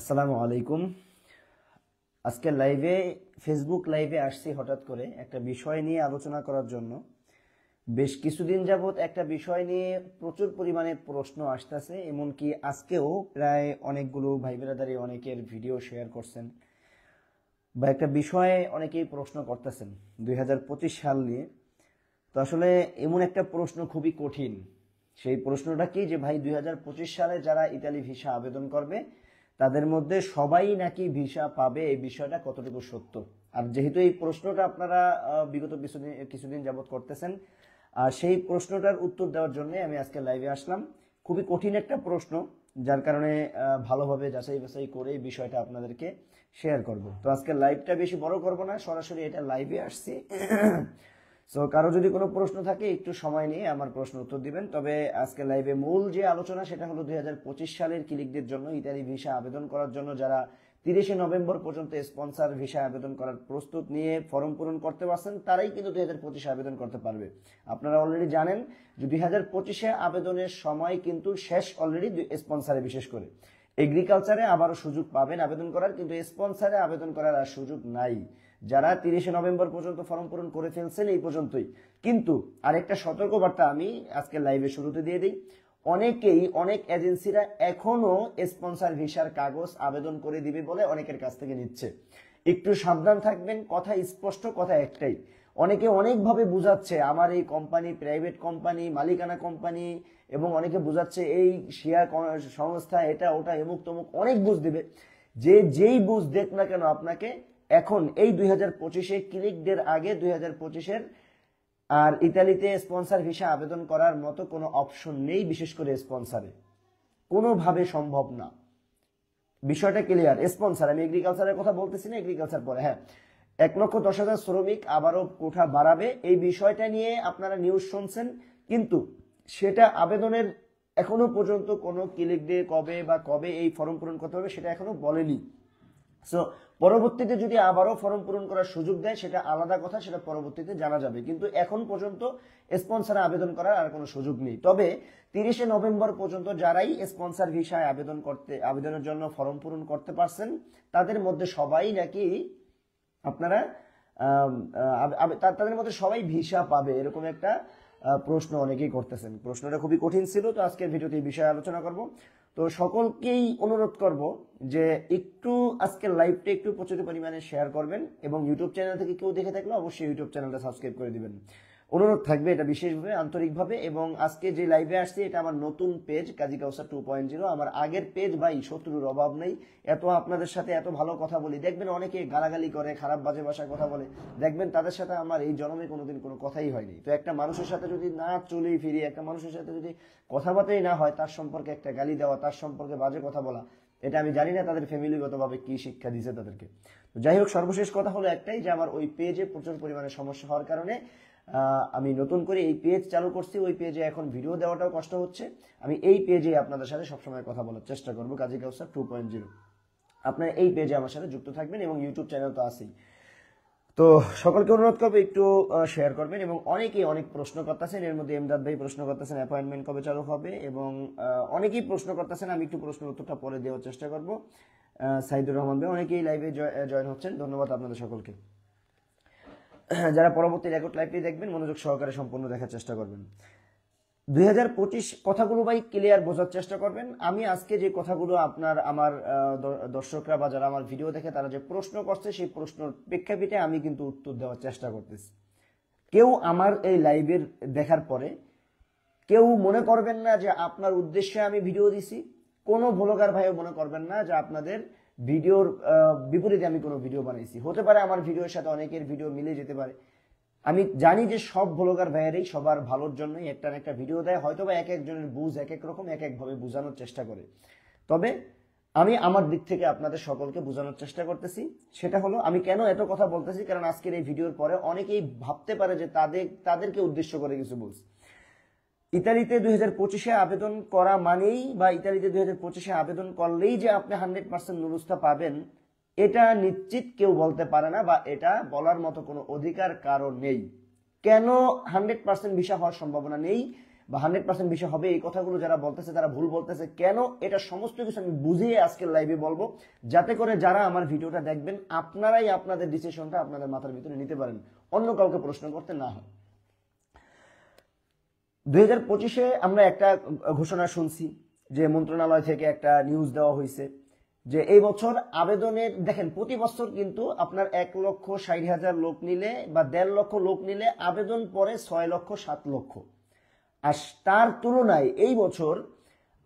আসসালামু আলাইকুম। আজকে লাইভে ফেসবুক লাইভে আসছি হঠাৎ করে একটা বিষয় নিয়ে আলোচনা করার জন্য। বেশ কিছুদিন যাবত একটা বিষয় নিয়ে প্রচুর পরিমাণে প্রশ্ন আসতেছে, এমনকি আজকেও প্রায় অনেকগুলো ভাই ব্রাদারি অনেকের ভিডিও শেয়ার করছেন বা একটা বিষয়ে অনেকেই প্রশ্ন করতেছেন 2025 সাল নিয়ে। তো আসলে এমন একটা প্রশ্ন খুবই কঠিন। সেই প্রশ্নটা কি যে ভাই 2025 সালে যারা ইতালি ভিসা আবেদন করবে তাদের মধ্যে সবাই নাকি ভিসা পাবে, এই বিষয়টা কতটুকু সত্য? আর যেহেতু এই প্রশ্নটা আপনারা বিগত কিছুদিন যাবত করতেছেন, আর সেই প্রশ্নটার উত্তর দেওয়ার জন্য আমি আজকে লাইভে আসলাম। খুবই কঠিন একটা প্রশ্ন, যার কারণে ভালোভাবে যাচাই বাছাই করে এই বিষয়টা আপনাদেরকে শেয়ার করব। তো আজকে লাইভটা বেশি বড় করব না, সরাসরি এটা লাইভে আসছি। সো কারো যদি কোনো প্রশ্ন থাকে একটু সময় নিয়ে আমার প্রশ্ন উত্তর দিবেন। তবে আজকে লাইভে মূল যে আলোচনা সেটা হলো 2025 সালের ক্লিকদের জন্য ইতালি ভিসা আবেদন করার জন্য যারা 30শে নভেম্বর পর্যন্ত স্পন্সর ভিসা আবেদন করার প্রস্তুত নিয়ে ফর্ম পূরণ করতে পারছেন, তারাই কিন্তু 2025 আবেদন করতে পারবে। আপনারা অলরেডি জানেন যে 2025-এ আবেদনের সময় কিন্তু শেষ অলরেডি স্পন্সরে, বিশেষ করে এগ্রিকালচারে আবারও সুযোগ পাবেন আবেদন করার, কিন্তু স্পন্সরে আবেদন করার আর সুযোগ নাই। যারা 30শে নভেম্বর পর্যন্ত ফর্ম পূরণ করে ফেলছেন এই পর্যন্তই। কিন্তু আরেকটা সতর্কবার্তা আমি আজকে লাইভে শুরুতে দিয়ে দিই, অনেক এজেন্সিরা এখনো স্পন্সর ভিসার কাগজ আবেদন করে দিবে বলে অনেকের কাছ থেকে নিচ্ছে। একটু সাবধান থাকবেন, কথা স্পষ্ট, কথা একটাই। অনেকে অনেকভাবে বুঝাচ্ছে আমার এই কোম্পানি প্রাইভেট কোম্পানি, মালিকানা কোম্পানি, এবং অনেকে বুঝাচ্ছে এই শেয়ার সংস্থা, এটা ওটা এমুক তমুক, অনেক বুঝ দিবে। যেই বুঝ দেখ না কেন, আপনাকে এখন এই 2025-এ ক্লিক ডের আগে 2025-এর আর ইতালিতে স্পন্সর ভিসা আবেদন করার মতো কোনো অপশন নেই, বিশেষ করে স্পন্সরে কোনোভাবে সম্ভব না। বিষয়টা ক্লিয়ার। স্পন্সর, আমি এগ্রিকালচারের কথা বলতেছি না, এগ্রিকালচার পরে। হ্যাঁ, 1,10,000 শ্রমিক আবারও কোঠা বাড়াবে, এই বিষয়টা নিয়ে আপনারা নিউজ শুনছেন, কিন্তু সেটা আবেদনের এখনো পর্যন্ত কোনো ক্লিক ডে কবে এই ফর্ম পূরণ করতে হবে সেটা এখনো বলেনি। সো পরবর্তীতে যদি আবারও ফর্ম পূরণ করার সুযোগ দেয় সেটা আলাদা কথা, সেটা পরবর্তীতে জানা যাবে, কিন্তু এখন পর্যন্ত স্পন্সরে আবেদন করার আর কোনো সুযোগ নেই। তবে 30শে নভেম্বর পর্যন্ত যারাই স্পন্সর ভিসায় আবেদনের জন্য ফর্ম পূরণ করতে পারছেন, তাদের মধ্যে সবাই নাকি আপনারা তাদের মধ্যে সবাই ভিসা পাবে, এরকম একটা প্রশ্ন অনেকেই করতেছেন। প্রশ্নটা খুবই কঠিন ছিল, তো আজকের ভিডিওতে এই বিষয়ে আলোচনা করব। তো সকলকেই অনুরোধ করব যে একটু আজকের লাইভটা একটু প্রচুর পরিমাণে শেয়ার করবেন, এবং ইউটিউব চ্যানেল থেকে কেউ দেখে থাকলে অবশ্যই ইউটিউব চ্যানেলটা সাবস্ক্রাইব করে দিবেন, অনুরোধ থাকবে এটা বিশেষভাবে, আন্তরিকভাবে। এবং আজকে যে লাইভে আসছে এটা আমার নতুন পেজ কাজী কাউসার 2.0। আমার আগের পেজ ভাই শত্রুর অভাব নেই, এত আপনাদের সাথে এত ভালো কথা বলি, দেখবেন অনেকে গালাগালি করে, খারাপ বাজে ভাষায় কথা বলে, দেখবেন তাদের সাথে আমার এই জন্মে কোনোদিন কোনো কথাই হয়নি। তো একটা মানুষের সাথে যদি না চলে ফিরি, একটা মানুষের সাথে যদি কথাবার্তাই না হয়, তার সম্পর্কে একটা গালি দেওয়া, তার সম্পর্কে বাজে কথা বলা, এটা আমি জানি না তাদের ফ্যামিলিগতভাবে কি শিক্ষা দিয়েছে তাদেরকে। তো যাই হোক, সর্বশেষ কথা হলো একটাই, যে আমার ওই পেজে প্রচুর পরিমাণে সমস্যা হওয়ার কারণে আমি নতুন করে এই পেজ চালু করছি। ওই পেজে এখন ভিডিও দেওয়াটাও কষ্ট হচ্ছে। আমি এই পেজে আপনাদের সাথে সবসময় কথা বলার চেষ্টা করবো, কাজী কাউসার 2.0। আপনারা এই পেজে আমার সাথে যুক্ত থাকবেন, এবং ইউটিউব চ্যানেল তো আছেই। তো সকলকে অনুরোধ করবো একটু শেয়ার করবেন। এবং অনেকেই অনেক প্রশ্ন করতেছেন, এর মধ্যে এমদাদ ভাই প্রশ্ন করতেছেন অ্যাপয়েন্টমেন্ট কবে চালু হবে, এবং অনেকেই প্রশ্ন করতেছেন, আমি একটু প্রশ্নের উত্তরটা পরে দেওয়ার চেষ্টা করবো। সাইদুর রহমান ভাই, অনেকেই লাইভে জয়েন হচ্ছেন, ধন্যবাদ আপনাদের সকলকে। যারা পরবর্তী রেকর্ড লাইভটি দেখবেন মনোযোগ সহকারে সম্পূর্ণ দেখার চেষ্টা করবেন। 2025 কথাগুলো ভাই ক্লিয়ার বোঝার চেষ্টা করবেন। আমি আজকে যে কথাগুলো আমার দর্শকরা বা যারা আমার ভিডিও দেখে তারা যে প্রশ্ন করছে, সেই প্রশ্নের প্রেক্ষাপটে আমি কিন্তু উত্তর দেওয়ার চেষ্টা করতেছি। কেউ আমার এই লাইভের দেখার পরে কেউ মনে করবেন না যে আপনার উদ্দেশ্যে আমি ভিডিও দিছি, কোনো ভ্লগার ভাইও মনে করবেন না যে আপনাদের ভিডিওর বিপরীতে আমি কোনো ভিডিও বানাইছি। হতে পারে আমার ভিডিওর সাথে অনেকের ভিডিও মিলে যেতে পারে। আমি জানি যে সব ভ্লগার ভাইয়েরাই সবার ভালোর জন্যই একটা না একটা ভিডিও দেয়, হয়তো বা এক একজনের বুঝ এক এক রকম, এক একভাবে বোঝানোর চেষ্টা করে। তবে আমি আমার দিক থেকে আপনাদের সকলকে বোঝানোর চেষ্টা করতেছি। সেটা হলো, আমি কেন এত কথা বলতেছি, কারণ আজকের এই ভিডিওর পরে অনেকেই ভাবতে পারে যে তাদেরকে উদ্দেশ্য করে কিছু বলছি। ইতালিতে 2025-এ আবেদন করা মানেই, বা ইতালিতে 2025-এ আবেদন করলেই যে আপনি 100% নুরুস্তা পাবেন, এটা নিশ্চিত কেউ বলতে পারে না, বা এটা বলার মতো কোনো অধিকার কারো নেই। কেন 100% ভিসা হওয়ার সম্ভাবনা নেই বা 100% ভিসা হবে, এই কথাগুলো যারা বলতেছে তারা ভুল বলতেছে। কেন, এটা সমস্ত কিছু আমি বুঝিয়ে আজকের লাইভে বলবো, যাতে করে যারা আমার ভিডিওটা দেখবেন আপনারাই আপনাদের ডিসিশনটা আপনাদের মাথার ভিতরে নিতে পারেন, অন্য কাউকে প্রশ্ন করতে না হয়। 2025-এ আমরা একটা ঘোষণা শুনছি যে মন্ত্রণালয় থেকে একটা নিউজ দেওয়া হয়েছে যে এই বছর আবেদনের, দেখেন প্রতি বছর কিন্তু আপনার 1,60,000 লোক নিলে বা 1.5 লক্ষ লোক নিলে আবেদন পরে 6 লক্ষ 7 লক্ষ, আর তার তুলনায় এই বছর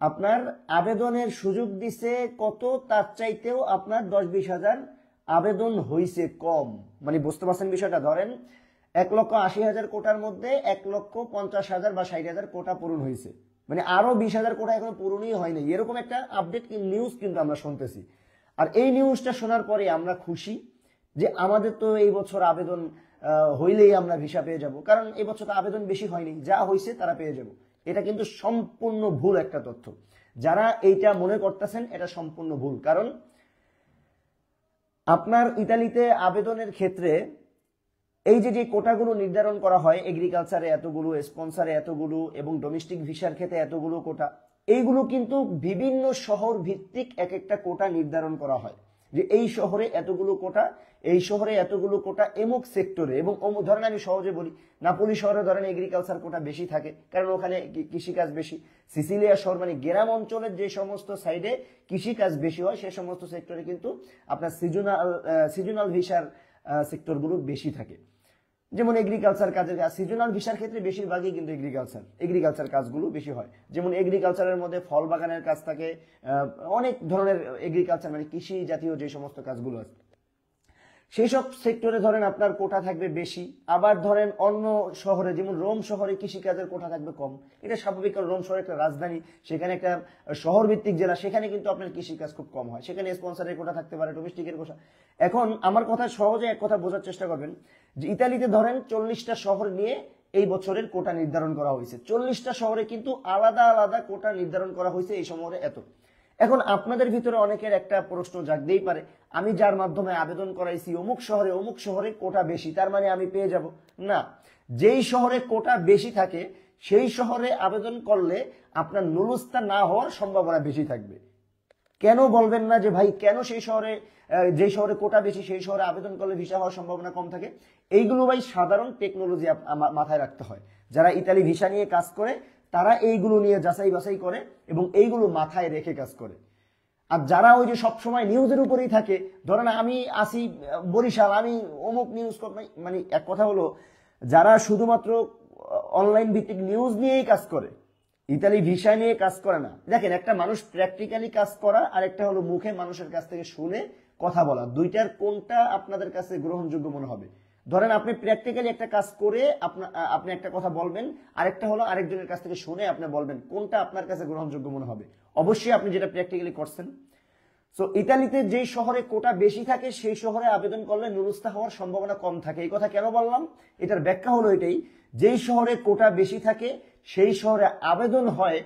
আপনার আবেদনের সুযোগ দিছে কত, তার চাইতেও আপনার 10-20 হাজার আবেদন হয়েছে কম। মানে বুঝতে পারছেন বিষয়টা? ধরেন 1,80,000 কোটার মধ্যে 1,50,000 বা 60,000 কোটা পূরণ হয়েছে, মানে আরো 20,000 কোটা এখনো পূরণই হয়নি, এরকম একটা আপডেট নিউজ কিন্তু আমরা শুনতেছি। আর এই নিউজটা শোনার পরে আমরা খুশি যে আমাদের তো এই বছর আবেদন হইলেই আমরা ভিসা পেয়ে যাব, কারণ এই বছর তো আবেদন বেশি হয়নি, যা হয়েছে তারা পেয়ে যাব। এটা কিন্তু সম্পূর্ণ ভুল একটা তথ্য। যারা এইটা মনে করতেছেন এটা সম্পূর্ণ ভুল, কারণ আপনার ইতালিতে আবেদনের ক্ষেত্রে এই যে কোটাগুলো নির্ধারণ করা হয়, এগ্রিকালচারে এতগুলো, স্পন্সরে এতগুলো এবং ডোমেস্টিক ভিসার ক্ষেত্রে এতগুলো কোটা, এইগুলো কিন্তু বিভিন্ন শহর ভিত্তিক এক একটা কোটা নির্ধারণ করা হয় যে এই শহরে এতগুলো কোটা, এই শহরে এতগুলো কোটা এমুক সেক্টরে। এবং ধরেন আমি সহজে বলি, নাপোলি শহরে ধরেন এগ্রিকালচার কোটা বেশি থাকে সিকারণ ওখানে কৃষিকাজ বেশি। সিসিলিয়া শহর মানে গ্রাম অঞ্চলের যে সমস্ত সাইডে কৃষিকাজ বেশি হয় সে সমস্ত সেক্টরে কিন্তু আপনার সিজনাল ভিসার সেক্টরগুলো বেশি থাকে। যেমন এগ্রিকালচার কাজের কাজ, সিজনাল ভিসার ক্ষেত্রে বেশিরভাগই কিন্তু এগ্রিকালচার কাজগুলো বেসি হয়। যেমন এগ্রিকালচারের মধ্যে ফল বাগানের কাজ থাকে, অনেক ধরনের এগ্রিকালচার মানে কৃষি জাতীয় যে সমস্ত কাজগুলো আছে সেই সব সেক্টরে ধরেন আপনার কোটা থাকবে বেশি। আবার ধরেন অন্য শহরে যেমন রোম শহরে কৃষিকাজের কোটা থাকবে কম, এটা স্বাভাবিক, কারণ রোম শহর একটা রাজধানী, সেখানে একটা শহর ভিত্তিক জেলা, সেখানে কিন্তু আপনার কৃষিকাজ খুব কম হয়, সেখানে স্পন্সরের কোটা থাকতে পারে, ডোমেস্টিকের কোটা। এখন আমার কথা সহজে এক কথা বোঝার চেষ্টা করবেন যে ইতালিতে ধরেন 40টা শহর নিয়ে এই বছরের কোটা নির্ধারণ করা হয়েছে, 40টা শহরে কিন্তু আলাদা আলাদা কোটা নির্ধারণ করা হয়েছে এই শহরে এত। এখন আপনাদের ভিতরে অনেকের একটা প্রশ্ন জাগতেই পারে, আমি যার মাধ্যমে আবেদন করাইছি অমুক শহরে কোটা বেশি, তার মানে আমি পেয়ে যাব? না, যেই শহরে কোটা বেশি থাকে সেই শহরে আবেদন করলে আপনার নুলুস্তা না হওয়ার সম্ভাবনা বেশি থাকবে। কেন বলবেন না যে ভাই কেন সেই শহরে, যে শহরে কোটা বেশি সেই শহরে আবেদন করলে ভিসা হওয়ার সম্ভাবনা কম থাকে? এইগুলো ভাই সাধারণ টেকনোলজি মাথায় রাখতে হয়। যারা ইতালি ভিসা নিয়ে কাজ করে তারা এইগুলো নিয়ে যাচাই বাছাই করে এবং এইগুলো মাথায় রেখে কাজ করে। আর যারা ওই যে সবসময় নিউজের উপরেই থাকে, ধরেন আমি আসি বরিশাল, আমি অমুক নিউজ, মানে এক কথা হলো যারা শুধুমাত্র অনলাইন ভিত্তিক নিউজ নিয়েই কাজ করে, ইতালি ভিসা নিয়ে কাজ করে না। দেখেন, একটা মানুষ প্র্যাকটিক্যালি কাজ করা আর একটা হলো মুখে মানুষের কাছ থেকে শুনে কথা বলা, দুইটার কোনটা আপনাদের কাছে গ্রহণযোগ্য মনে হবে? ধরেন আপনি প্র্যাকটিক্যালি একটা কাজ করে আপনি একটা কথা বলবেন, আরেকটা হলো আরেকজনের কাছ থেকে শুনে আপনি বলবেন, কোনটা আপনার কাছে গ্রহণযোগ্য মনে হবে? অবশ্যই আপনি যেটা প্র্যাকটিক্যালি করছেন। সো ইতালিতে যে শহরে কোটা বেশি থাকে সেই শহরে আবেদন করলে নুরুস্তা হওয়ার সম্ভাবনা কম থাকে। এই কথা কেন বললাম? এটার ব্যাখ্যা হলো এটাই, যেই শহরে কোটা বেশি থাকে সেই শহরে আবেদন হয়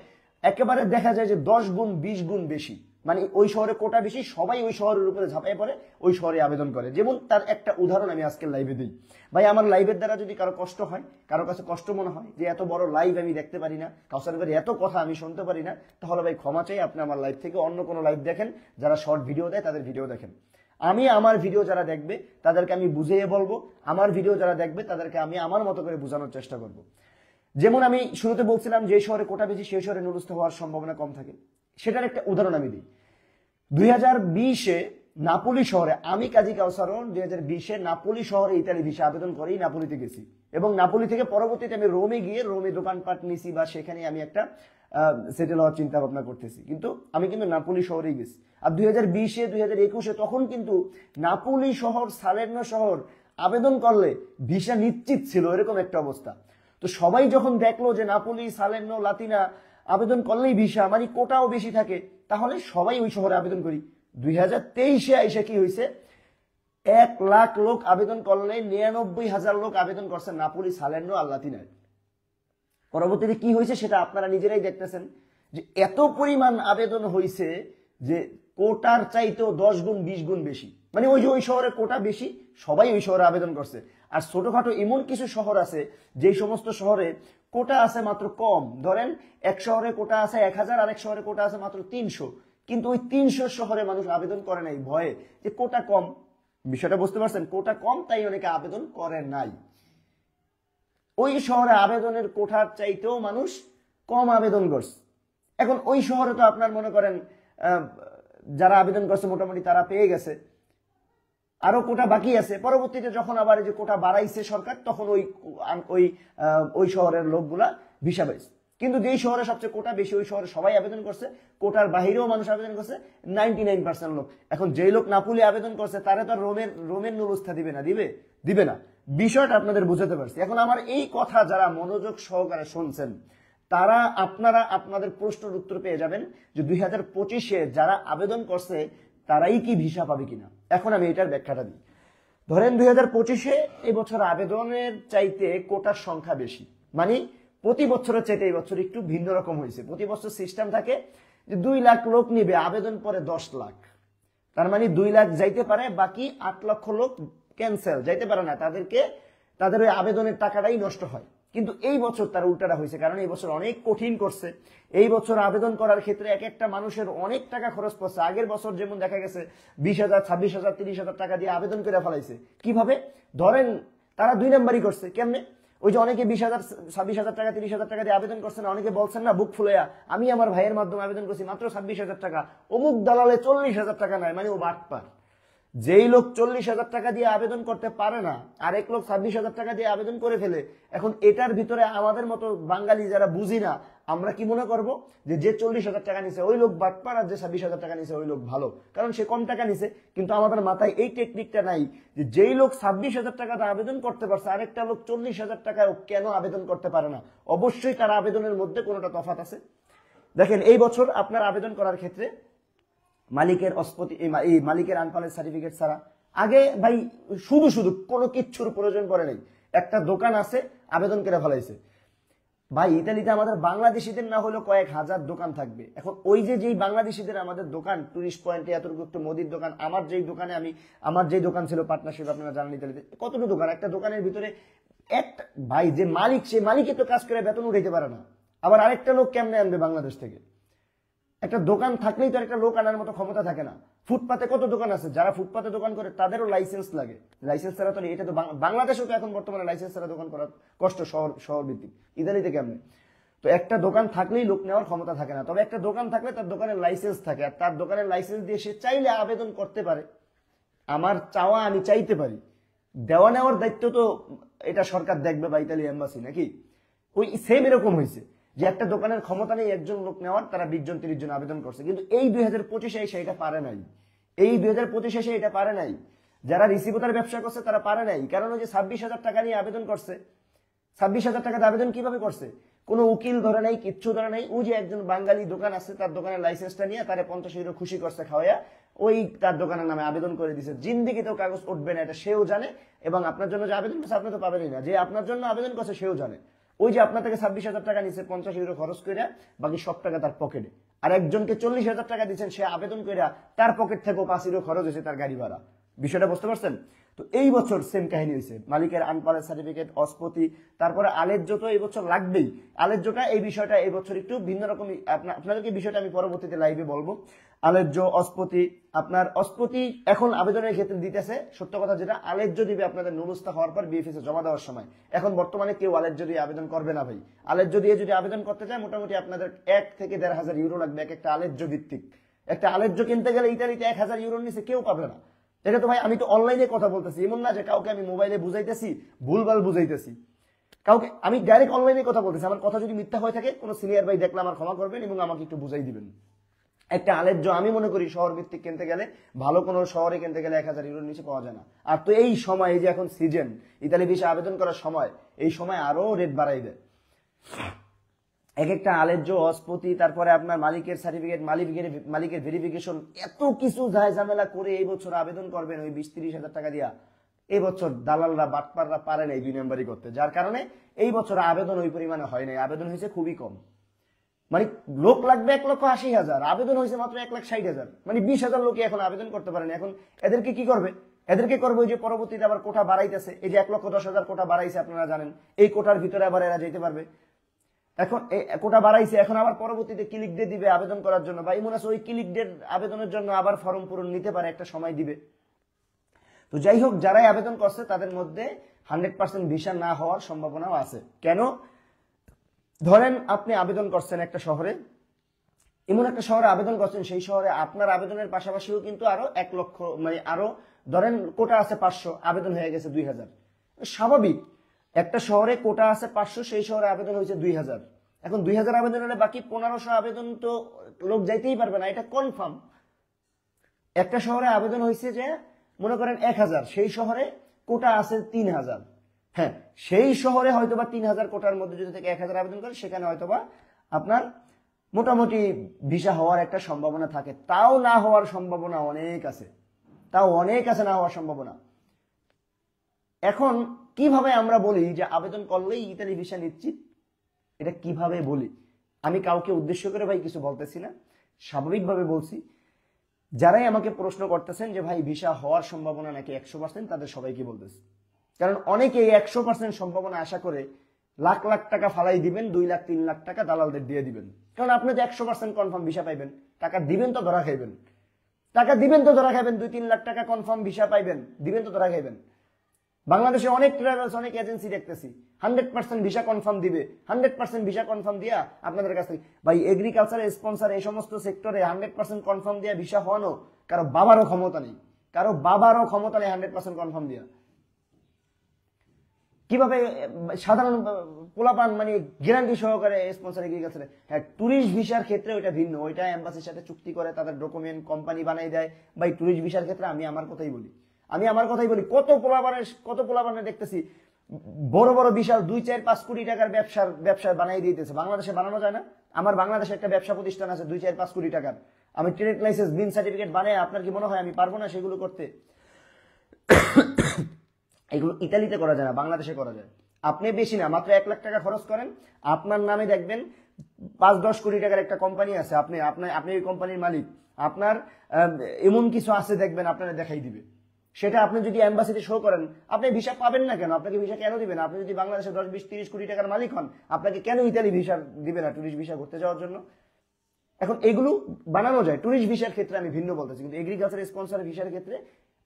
একেবারে দেখা যায় যে 10 গুণ 20 গুণ বেশি। মানে ওই শহরে কোটা বেশি, সবাই ওই শহরের উপরে ঝাঁপায় পড়ে ওই শহরে আবেদন করে। যেমন তার একটা উদাহরণ আমি আজকে লাইভে দিই। ভাই, আমার লাইভের দ্বারা যদি কারো কষ্ট হয়, কারো কাছে কষ্ট মনে হয় যে এত বড় লাইভ আমি দেখতে পারি না, কাউসার এত কথা আমি শুনতে পারি না, তাহলে ভাই ক্ষমা চাই, আপনি আমার লাইভ থেকে অন্য কোনো লাইভ দেখেন, যারা শর্ট ভিডিও দেয় তাদের ভিডিও দেখেন। আমি আমার ভিডিও যারা দেখবে তাদেরকে আমি বুঝিয়ে বলবো, আমার ভিডিও যারা দেখবে তাদেরকে আমি আমার মতো করে বোঝানোর চেষ্টা করব। যেমন আমি শুরুতে বলছিলাম যে শহরে কোটা বেশি সেই শহরে নুরুস্ত হওয়ার সম্ভাবনা কম থাকে, সেটার একটা উদাহরণ আমি দিই। 2020-এ নাপোলি শহরে, আমি কাজী কাউসারন 2020-এ নাপোলি শহরে ইতালি ভিসা আবেদন করেই নাপোলিতে গেছি এবং নাপোলি থেকে পরবর্তীতে আমি রোমে গিয়ে রোমে দোকানপাট নিছি বা সেখানে আমি একটা সেটেল হওয়ার চিন্তা ভাবনা করতেছি, কিন্তু আমি কিন্তু নাপোলি শহরেই গেছি। আর 2020-এ 2021-এ তখন কিন্তু নাপোলি শহর, সালের্নো শহর আবেদন করলে ভিসা নিশ্চিত ছিল, এরকম একটা অবস্থা। তো সবাই যখন দেখলো যে নাপোলি, সালের্নো, লাতিনা আবেদন করলেই ভিসা মানে কোটাও বেশি থাকে, তাহলে সবাই ওই শহরে আবেদন করি। 2023-এ আইসা কি হয়েছে, 1 লাখ লোক আবেদন করলে 99,000 লোক আবেদন করছেন নাপোলি, সালের্নো আর লাতিনায়। পরবর্তীতে কি হয়েছে সেটা আপনারা নিজেরাই দেখতেছেন যে এত পরিমাণ আবেদন হয়েছে যে কোটার চাইতেও 10 গুণ 20 গুণ বেশি। মানে ওই যে ওই শহরে কোটা বেশি, সবাই ওই শহরে আবেদন করছে। আর ছোটখাটো এমন কিছু শহর আছে যে সমস্ত শহরে কোটা আছে মাত্র কম, ধরেন এক শহরে কোটা আছে 1000, আরেক শহরে কোটা আছে মাত্র 300, কিন্তু ওই 300 শহরে মানুষ আবেদন করে নাই ভয়ে যে কোটা কম। বিষয়টা বুঝতে পারছেন? কোটা কম তাই অনেকে আবেদন করে নাই। ওই শহরে আবেদনের কোঠার চাইতেও মানুষ কম আবেদন করছে। এখন ওই শহরে তো আপনার মনে করেন যারা আবেদন করছে মোটামুটি তারা পেয়ে গেছে, আরো কোটা বাকি আছে। পরবর্তীতে যখন আবার এই যে কোটা বাড়াইছে সরকার, তখন ওই শহরের লোকগুলা ভিসা পাইছে। কিন্তু যেই শহরে সবচেয়ে কোটা বেশি ওই শহরে সবাই আবেদন করছে, কোটার বাহিরেও মানুষ আবেদন করছে 99% লোক। এখন যেই লোক নাপুলে আবেদন করছে তারা তো রোমের নুরুস্থা দিবে না। বিষয়টা আপনাদের বুঝাতে পারছি। এখন আমার এই কথা যারা মনোযোগ সহকারে শুনছেন তারা আপনারা আপনাদের প্রশ্নের উত্তর পেয়ে যাবেন যে 2025-এ যারা আবেদন করছে তারাই কি ভিসা পাবে কিনা। এখন আমি এটার ব্যাখ্যাটা দিই। ধরেন 2025-এ এই বছর আবেদনের চাইতে কোটার সংখ্যা বেশি, মানে প্রতি বছরের চাইতে এই বছর একটু ভিন্ন রকম হয়েছে। প্রতি বছর সিস্টেম থাকে যে 2 লাখ লোক নিবে, আবেদন পরে 10 লাখ, তার মানে 2 লাখ যাইতে পারে, বাকি 8 লক্ষ লোক ক্যান্সেল, যাইতে পারে না, তাদের ওই আবেদনের টাকাটাই নষ্ট হয়। কিন্তু এই বছর তার উল্টাটা হয়েছে, কারণ এই বছর অনেক কঠিন করছে। এই বছর আবেদন করার ক্ষেত্রে এক একটা মানুষের অনেক টাকা খরচ পড়ছে। আগের বছর যেমন দেখা গেছে 20,000, 26,000, 30,000 টাকা দিয়ে আবেদন করে ফেলাইছে। কিভাবে? ধরেন তারা 2 নাম্বারই করছে। কেমনে? ওই যে অনেকে 20,000, 26,000 টাকা, 30,000 টাকা দিয়ে আবেদন করছেন, অনেকে বলছেন না বুক ফুলেয়া, আমি আমার ভাইয়ের মাধ্যমে আবেদন করছি মাত্র 26,000 টাকা, অমুক দালালে 40,000 টাকা নেয়, মানে ও বাটপার। যেই লোক 40,000 টাকা দিয়ে আবেদন করতে পারে না, আরেক লোক 26,000 টাকা দিয়ে আবেদন করে ফেলে। এখন এটার ভিতরে আমাদের মতো বাঙালি যারা বুঝি না, আমরা কি মনে করব যে 40,000 টাকা নিছে ওই লোক বাটপার, আর যে 26,000 টাকা নিছে ওই লোক ভালো, কারণ সে কম টাকা নিছে। কিন্তু আমাদের মাথায় এই টেকনিকটা নাই যে যেই লোক 26,000 টাকাতে আবেদন করতে পারছে, আরেকটা লোক 40,000 টাকায় কেন আবেদন করতে পারে না। অবশ্যই তার আবেদনের মধ্যে কোনোটা তফাৎ আছে। দেখেন এই বছর আপনার আবেদন করার ক্ষেত্রে মালিকের মালিকের আনপালের সার্টিফিকেট ছাড়া, আগে ভাই শুধু কোনো কিচ্ছুর প্রয়োজন পড়ে নাই, একটা দোকান আছে আবেদন করে ফেলাইছে। ভাই ইতালিতে আমাদের বাংলাদেশিদের না হলেও কয়েক হাজার দোকান থাকবে। এখন ওই যেই বাংলাদেশিদের আমাদের দোকান টুরিস্ট পয়েন্টে এতটুকু একটু মোদির দোকান, আমার যেই দোকান ছিল পার্টনারশিপ, আপনারা জানেন ইতালিতে কতটুকু দোকান, একটা দোকানের ভিতরে একটা ভাই যে মালিক, সে মালিকের তো কাজ করে বেতন উঠাইতে পারে না, আবার আরেকটা লোক কেমনে আনবে বাংলাদেশ থেকে? একটা দোকান থাকলেই তো একটা লোক আনার মতো ক্ষমতা থাকে না। ফুটপাতে কত দোকান আছে, যারা ফুটপাতে দোকান করে তাদেরও লাইসেন্স লাগে। লাইসেন্স ছাড়া তো এটা তো বাংলাদেশেও তো এখন বর্তমানে লাইসেন্স ছাড়া দোকান করা কষ্ট, শহর ভিত্তিক। ইতালিতে কেমনে? তো একটা দোকান থাকলেই লোক নেওয়ার ক্ষমতা থাকে না, তবে একটা দোকান থাকলে তার দোকানের লাইসেন্স থাকে, আর তার দোকানের লাইসেন্স দিয়ে সে চাইলে আবেদন করতে পারে। আমার চাওয়া আমি চাইতে পারি, দেওয়া নেওয়ার দায়িত্ব তো এটা সরকার দেখবে বা ইতালি এম্বাসি, নাকি? ওই সেম এরকম হয়েছে যে একটা দোকানের ক্ষমতা নেই একজন লোক নেওয়ার, তারা 20 জন 30 জন আবেদন করছে। কিন্তু এই 2025-এ এসে এটা পারে নাই। এই 2025-এ এসে এটা পারে নাই। যারা রিসিভতার ব্যবসা করছে তারা পারে নাই, কারণ ওই যে 26,000 টাকা নিয়ে আবেদন করছে। 26,000 টাকাতে আবেদন কিভাবে করছে? কোনো উকিল ধরে নাই, কিচ্ছু ধরে নাই। ওই যে একজন বাঙালি দোকান আছে, তার দোকানের লাইসেন্সটা নিয়ে তারে 50 ইউরো খুশি করছে খাওয়া, ওই তার দোকানের নামে আবেদন করে দিছে। জিন্দিগিতেও কাগজ উঠবে না, এটা সেও জানে, এবং আপনার জন্য যে আবেদন করছে আপনি তো পাবেনই না। যে আপনার জন্য আবেদন করছে সেও জানে। ওই যে আপনার থেকে 26,000 টাকা নিচ্ছে 50 ইউরো খরচ করে, বাকি সব টাকা তার পকেটে। আর একজনকে 40,000 টাকা দিচ্ছেন, সে আবেদন করে তার পকেট থেকেও 5 ইউরো খরচ হয়েছে তার গাড়ি ভাড়া। বিষয়টা বুঝতে পারছেন? তো এই বছর সেম কাহিনী হয়েছে। মালিকের আনপালের সার্টিফিকেট, অস্পতি, তারপরে আলেজ্য তো এই বছর লাগবেই। আলেজ্যটা এই বিষয়টা এই বছর একটু ভিন্ন রকম। আপনাদেরকে বিষয়টা আমি পরবর্তীতে লাইভে বলবো। আলেজ্য, অস্পতি, আপনার অস্পতি এখন আবেদনের ক্ষেত্রে দিতেছে। সত্য কথা যেটা, আলেজ্য দিবে আপনাদের নুরুস্তা হওয়ার পর বিএফএস জমা দেওয়ার সময়। এখন বর্তমানে কেউ আলেজ্য দিয়ে আবেদন করবে না ভাই। আলেজ্য দিয়ে যদি আবেদন করতে চায় মোটামুটি আপনাদের 1 থেকে 1,500 ইউরো লাগবে একটা আলেজ্য ভিত্তিক। একটা আলেজ্য কিনতে গেলে ইতালিতে 1,000 ইউরোর নিচে কেউ পাবে না। এটা তো ভাই আমি তো অনলাইনে কথা বলতেছি, এমন না যে কাউকে আমি মোবাইলে বুঝাইতেছি, ভুলভাল বুঝাইতেছি কাউকে। আমি ডাইরেক্ট অনলাইনে কথা বলতেছি। আমার কথা যদি মিথ্যা হয়ে থাকে কোনো সিনিয়র ভাই দেখলে আমার ক্ষমা করবেন এবং আমাকে একটু বুঝাই দিবেন। একটা আলেজ্য আমি মনে করি শহর ভিত্তিক কিনতে গেলে, ভালো কোনো শহরে কিনতে গেলে 1,000 ইউরোর নিচে পাওয়া যায় না। আর তো এই সময়, এই যে এখন সিজন, ইতালি ভিসা আবেদন করার সময়, এই সময় আরো রেট বাড়াই দেয়। এক একটা আলেজ্য, অস্পতি, তারপরে আপনার মালিকের সার্টিফিকেট, মালিকের ভেরিফিকেশন, এত কিছু ঝামেলা করে এই বছর আবেদন করবেন ওই 20-30,000 টাকা দিয়া। এই বছর দালালরা, বাটপাররা পারে নাই 2 নাম্বারই করতে, যার কারণে এই বছর আবেদন ওই পরিমাণে হয় নাই। আবেদন হয়েছে খুবই কম। মানে লোক লাগবে 1,80,000, আবেদন হয়েছে মাত্র 1,60,000। মানে 20,000 লোকই এখন আবেদন করতে পারেনি। এখন এদেরকে কি করবে? এদেরকে করবে ওই যে পরবর্তীতে আবার কোটা বাড়াইতেছে। এই যে 1,10,000 কোটা বাড়াইছে, আপনারা জানেন। এই কোটার ভিতরে আবার এরা যেতে পারবে। এখন কোটা বাড়াইছে, এখন আবার পরবর্তীতে ক্লিক ডে দিবে আবেদন করার জন্য, বা এমন আছে ওই ক্লিক ডে আবেদনের জন্য আবার ফর্ম পূরণ নিতে পারে, একটা সময় দিবে। তো যাই হোক, যারাই আবেদন করছে তাদের মধ্যে 100% ভিসা না হওয়ার সম্ভাবনাও আছে। কেন? ধরেন আপনি আবেদন করছেন একটা শহরে, এমন একটা শহরে আবেদন করছেন, সেই শহরে আপনার আবেদনের পাশাপাশিও কিন্তু আরো 1 লক্ষ, মানে আরো ধরেন কোটা আছে 500, আবেদন হয়ে গেছে 2000। স্বাভাবিক, একটা শহরে কোটা আছে 500, সেই শহরে আবেদন হয়েছে 2000। এখন 2000 আবেদন হলে বাকি 1500 আবেদন তো লোক যাইতেই পারবে না, এটা কনফার্ম। একটা শহরে আবেদন হয়েছে যে মনে করেন 1000, সেই শহরে কোটা আছে 3000। হ্যাঁ, সেই শহরে হয়তোবা 3000 কোটার মধ্যে যদি থেকে 1000 আবেদন করে, সেখানে হয়তোবা আপনার মোটামুটি ভিসা হওয়ার একটা সম্ভাবনা থাকে। তাও না হওয়ার সম্ভাবনা অনেক আছে, না হওয়ার সম্ভাবনা। এখন কিভাবে আমরা বলি যে আবেদন করলেই ইতালি ভিসা নিশ্চিত? এটা কিভাবে বলি? আমি কাউকে উদ্দেশ্য করে ভাই কিছু বলতেছি না, স্বাভাবিকভাবে বলছি। যারাই আমাকে প্রশ্ন করতেছেন যে ভাই ভিসা হওয়ার সম্ভাবনা নাকি 100%, তাদের সবাইকে বলতেছি। কারণ অনেকেই 100% সম্ভাবনা আশা করে লাখ লাখ টাকা ফালাই দিবেন, 2 লাখ 3 লাখ টাকা দালালদের দিয়ে দিবেন। কারণ আপনি তো 100% কনফার্ম ভিসা পাইবেন, টাকা দিবেন তো ধরা খাইবেন, 2-3 লাখ টাকা কনফার্ম ভিসা পাইবেন, দিবেন তো ধরা খাইবেন। বাংলাদেশে অনেক ট্রাভেলস, অনেক এজেন্সি দেখতেছি 100% ভিসা কনফার্ম দিবে, 100% ভিসা কনফার্ম দিয়া আপনাদের কাছ থেকে ভাই এগ্রিকালচার স্পন্সর এই সমস্ত সেক্টরে 100% কনফার্ম দিয়া ভিসা হওয়ানো কারো বাবারও ক্ষমতা নেই, 100% কনফার্ম দিয়া। কিভাবে সাধারণ পোলাপান মানে গ্যারান্টি সহকারে স্পন্সর এগ্রিকালচারে? হ্যাঁ, ট্যুরিস্ট ভিসার ক্ষেত্রে ওইটা ভিন্ন, ওইটা এম্বাসির সাথে চুক্তি করে, তাদের ডকুমেন্ট কোম্পানি বানাই দেয়। ভাই ট্যুরিস্ট ভিসার ক্ষেত্রে আমি আমার কথাই বলি, কত পোলাপানের দেখতেছি বড় বড় বিশাল 2-4-5 কোটি টাকার ব্যবসা বানাই দিতেছে। বাংলাদেশে বানানো যায় না? আমার বাংলাদেশে একটা ব্যবসা প্রতিষ্ঠান আছে 2-4-5 কোটি টাকার, আমি ট্রেড লাইসেন্স বিন সার্টিফিকেট বানাই, আপনার কি মনে হয় আমি পারবো না সেগুলো করতে? এগুলো ইতালিতে করা যায় না, বাংলাদেশে করা যায়। আপনি বেশি না, মাত্র 1 লাখ টাকা খরচ করেন, আপনার নামে দেখবেন 5-10 কোটি টাকার একটা কোম্পানি আছে, আপনি ওই কোম্পানির মালিক, আপনার এমন কিছু আছে দেখবেন, আপনারা দেখাই দিবে। সেটা আপনি যদি এম্বাসিতে শো করেন, আপনি ভিসা পাবেন না কেন? আপনাকে ভিসা কেন দিবেন? আপনি যদি বাংলাদেশে 10-20-30 কোটি টাকার মালিক হন, আপনাকে কেন ইতালি ভিসা দিবে না ট্যুরিস্ট ভিসা করতে যাওয়ার জন্য? এখন এগুলো বানানো যায়। ট্যুরিস্ট ভিসার ক্ষেত্রে আমি ভিন্ন বলতেছি, কিন্তু এগ্রিকালচার স্পন্সর ভিসার ক্ষেত্রে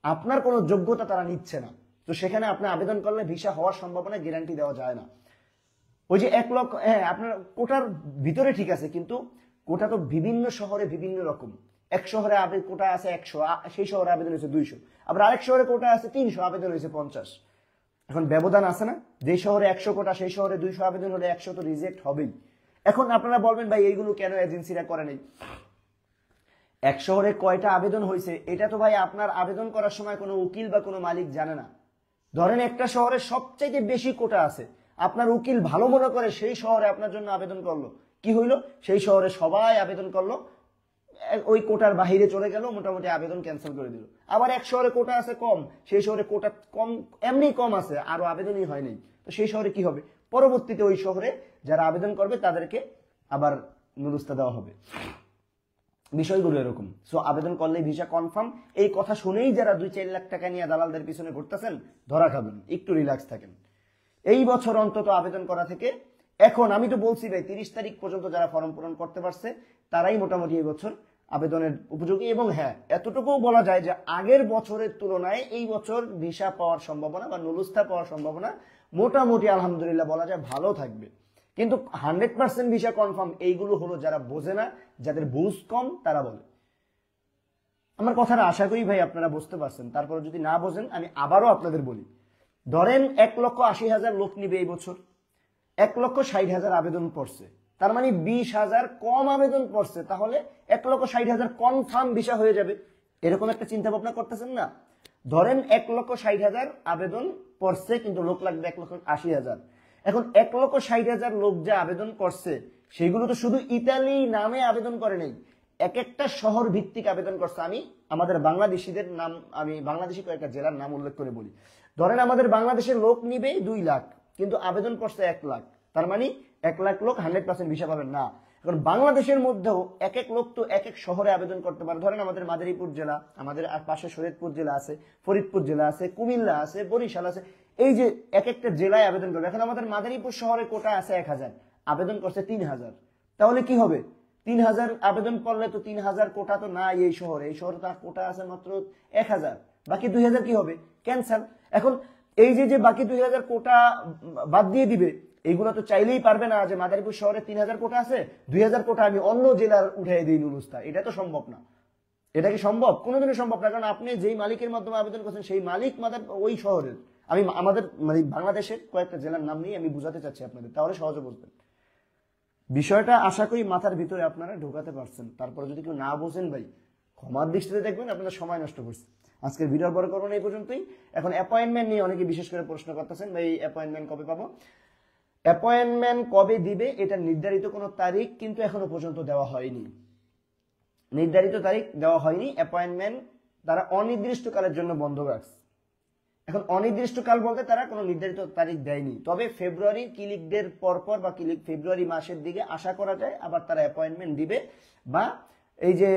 আপনার কোনো যোগ্যতা তারা নিচ্ছে না, তো সেখানে আপনি আবেদন করলে ভিসা হওয়ার সম্ভাবনা গ্যারান্টি দেওয়া যায় না। ওই যে 1 লক্ষ, হ্যাঁ আপনার কোটার ভিতরে ঠিক আছে, কিন্তু কোটা তো বিভিন্ন শহরে বিভিন্ন রকম। এক শহরে কোটা আছে 100, সেই শহরে আবেদন হয়েছে 200, আবার আরেক শহরে কোটা আছে 300, আবেদন হয়েছে 50। এখন ব্যবধান আছে না? যে শহরে 100 কোটা, সেই শহরে 200 আবেদন হলে 100 তো রিজেক্ট হবেই। এখন আপনারা বলবেন ভাই এইগুলো কেন এজেন্সিরা করে নাই? এক শহরে কয়টা আবেদন হয়েছে এটা তো ভাই আপনার আবেদন করার সময় কোনো উকিল বা কোনো মালিক জানে না। ধরেন একটা শহরে সবচাইতে বেশি কোটা আছে, আপনার উকিল ভালো মনে করে সেই শহরে আপনার জন্য আবেদন করলো, কি হইলো? সেই শহরে সবাই আবেদন করলো, ওই কোটার বাহিরে চলে গেল, মোটামুটি আবেদন ক্যান্সেল করে দিল। আবার এক শহরে কোটা আছে কম, সেই শহরে কোটা কম, এমনি কম আছে, আরো আবেদনই হয়নি, তো সেই শহরে কি হবে? পরবর্তীতে ওই শহরে যারা আবেদন করবে তাদেরকে আবার নুরুস্তা দেওয়া হবে। বিষয়গুলো এরকম। সো আবেদন করলে ভিসা কনফার্ম, এই কথা শুনেই যারা 2-4 লাখ টাকা নিয়ে দালালদের পিছনে ঘুরতেছেন, ধরা খাবেন। একটু রিল্যাক্স থাকেন। এই বছর অন্তত আবেদন করা থেকে, এখন আমি তো বলছি ভাই 30 তারিখ পর্যন্ত যারা ফর্ম পূরণ করতে পারছে তারাই মোটামুটি এই বছর আবেদনের উপযোগী। এবং হ্যাঁ, এতটুকুও বলা যায় যে আগের বছরের তুলনায় এই বছর ভিসা পাওয়ার সম্ভাবনা বা নুরুস্তা পাওয়ার সম্ভাবনা মোটামুটি আলহামদুলিল্লাহ বলা যায় ভালো থাকবে। কিন্তু 100% ভিসা কনফার্ম এইগুলো হলো যারা বোঝে না, যাদের বুঝ কম, তারা বলে। আমার কথাটা আশা করি ভাই আপনারা বুঝতে পারছেন। তারপরে যদি না বোঝেন আমি আবারও আপনাদের বলি, ধরেন 1,80,000 লোক নিবে এই বছর, 1,60,000 আবেদন পড়ছে, তার মানে 20,000 কম আবেদন পড়ছে, তাহলে 1,60,000 কনফার্ম ভিসা হয়ে যাবে। এরকম একটা চিন্তা ভাবনা করতেছেন না? ধরেন 1,60,000 আবেদন পড়ছে, কিন্তু লোক লাগবে 1,80,000। এখন 1,60,000 লোক যে আবেদন করছে সেগুলো তো শুধু ইতালি নামে আবেদন করে নেই, এক একটা শহর ভিত্তিক আবেদন করছে। আমি আমাদের বাংলাদেশিদের নাম, আমি বাংলাদেশি কয়েকটা জেলার নাম উল্লেখ করে বলি। ধরেন আমাদের বাংলাদেশের লোক নিবে 2 লাখ, কিন্তু আবেদন করছে 1 লাখ, তার মানে 1 লাখ লোক 100% ভিসা পাবেন না। এখন বাংলাদেশের মধ্যেও এক এক লোক তো এক এক শহরে আবেদন করতে পারে। ধরেন আমাদের মাদারীপুর জেলা, আমাদের পাশে শরীয়তপুর জেলা আছে, ফরিদপুর জেলা আছে, কুমিল্লা আছে, বরিশাল আছে, এই যে এক একটা জেলায় আবেদন করবে। এখন আমাদের মাদারীপুর শহরে কোটা আছে 1000, আবেদন করছে 3000, তাহলে কি হবে? 3000 আবেদন করলে তো 3000 কোটা তো নাই এই শহরে তার কোটা আছে মাত্র 1000, বাকি 2000 কি হবে? ক্যান্সেল। এখন এই যে বাকি 2000 কোটা বাদ দিয়ে দিবে, এইগুলো তো চাইলেই পারবে না যে মাদারীপুর শহরে 3000 কোটা আছে, 2000 কোটা আমি অন্য জেলার উঠাই দিই নুরুস্তা, এটা তো সম্ভব না। এটা কি সম্ভব? কোনোদিনই সম্ভব না, কারণ আপনি যেই মালিকের মাধ্যমে আবেদন করছেন সেই মালিক ওই শহরের। আমি আমাদের মানে বাংলাদেশের কয়েকটা জেলার নাম নিয়ে আমি বুঝাতে চাচ্ছি আপনাদের, তাহলে সহজে বুঝবেন বিষয়টা। আশা করি মাথার ভিতরে আপনারা ঢোকাতে পারছেন। তারপরে যদি কেউ না বোঝেন ভাই, ক্ষমার দৃষ্টিতে দেখবেন, আপনাদের সময় নষ্ট করছে। আজকের ভিডিওর বড় করবো না এই পর্যন্তই। এখন অ্যাপয়েন্টমেন্ট নিয়ে অনেকে বিশেষ করে প্রশ্ন করতেছেন, ভাই অ্যাপয়েন্টমেন্ট কবে পাবো? অ্যাপয়েন্টমেন্ট কবে দিবে এটা নির্ধারিত কোনো তারিখ কিন্তু এখনো পর্যন্ত দেওয়া হয়নি, নির্ধারিত তারিখ দেওয়া হয়নি। অ্যাপয়েন্টমেন্ট তারা অনির্দিষ্টকালের জন্য বন্ধ রাখছে। এখন অনির্দিষ্টকাল বলতে তারা কোনো নির্ধারিত তারিখ দেয়নি, তবে ফেব্রুয়ারি ক্লিক ডের পরপর বা ফেব্রুয়ারি মাসের দিকে আশা করা যায় আবার তারা অ্যাপয়েন্টমেন্ট দিবে। বা এই যে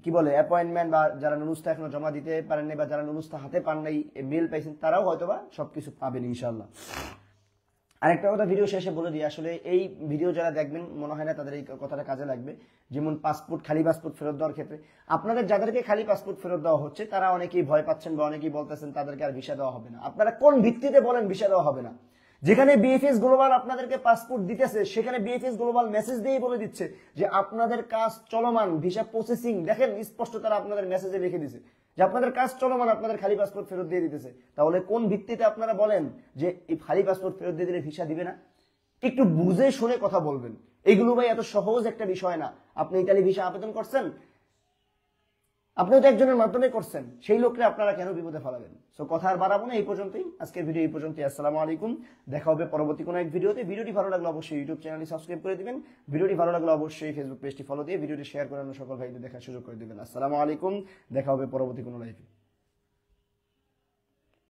কি বলে অ্যাপয়েন্টমেন্ট বা যারা নুরুস্তা এখনো জমা দিতে পারেননি বা যারা নুরুস্তা হাতে পান নাই মেল পাইছেন তারাও হয়তোবা সবকিছু পাবেন ইনশাল্লাহ। আরেকটা কথা ভিডিও শেষে বলে দিই, আসলে এই ভিডিও যারা দেখবেন মনে হয় না তাদের এই কথাটা কাজে লাগবে। যেমন পাসপোর্ট, খালি পাসপোর্ট ফেরত দেওয়ার ক্ষেত্রে আপনাদের যাদেরকে খালি পাসপোর্ট ফেরত দেওয়া হচ্ছে তারা অনেকেই ভয় পাচ্ছেন বা অনেকেই বলতেছেন তাদেরকে আর ভিসা দেওয়া হবে না। আপনারা কোন ভিত্তিতে বলেন ভিসা দেওয়া হবে না? যেখানে বিএফএস গ্লোবাল আপনাদেরকে পাসপোর্ট দিতেছে সেখানে বিএফএস গ্লোবাল মেসেজ দিয়ে বলে দিচ্ছে যে আপনাদের কাজ চলমান, ভিসা প্রসেসিং। দেখেন স্পষ্ট তারা আপনাদের মেসেজে লিখে দিছে যে আপনাদের কাজ চলমান, আপনাদের খালি পাসপোর্ট ফেরত দিয়ে দিতেছে। তাহলে কোন ভিত্তিতে আপনারা বলেন যে এই খালি পাসপোর্ট ফেরত দিয়ে দিলে ভিসা দিবে না? একটু বুঝে শুনে কথা বলবেন। এগুলো ভাই এত সহজ একটা বিষয় না। আপনি ইতালি ভিসা আবেদন করছেন, আপনিও তো একজনের মাধ্যমে করছেন, সেই লোককে আপনারা কেন বিপদে ফেলাবেন? সো কথা আর বাড়াবো না, এই পর্যন্তই, আজকের ভিডিও এই পর্যন্তই। আসসালামু আলাইকুম, দেখা হবে পরবর্তী কোনো এক ভিডিওতে। ভিডিওটি ভালো লাগলে অবশ্যই ইউটিউব চ্যানেলটি সাবস্ক্রাইব করে দিবেন, ভিডিওটি ভালো লাগলে অবশ্যই ফেসবুক পেজটি ফলো দিয়ে ভিডিওটি শেয়ার করে অন্য সকল ভাইদের দেখার সুযোগ করে দিবেন। আসসালামু আলাইকুম, দেখা হবে পরবর্তী কোনো লাইভে।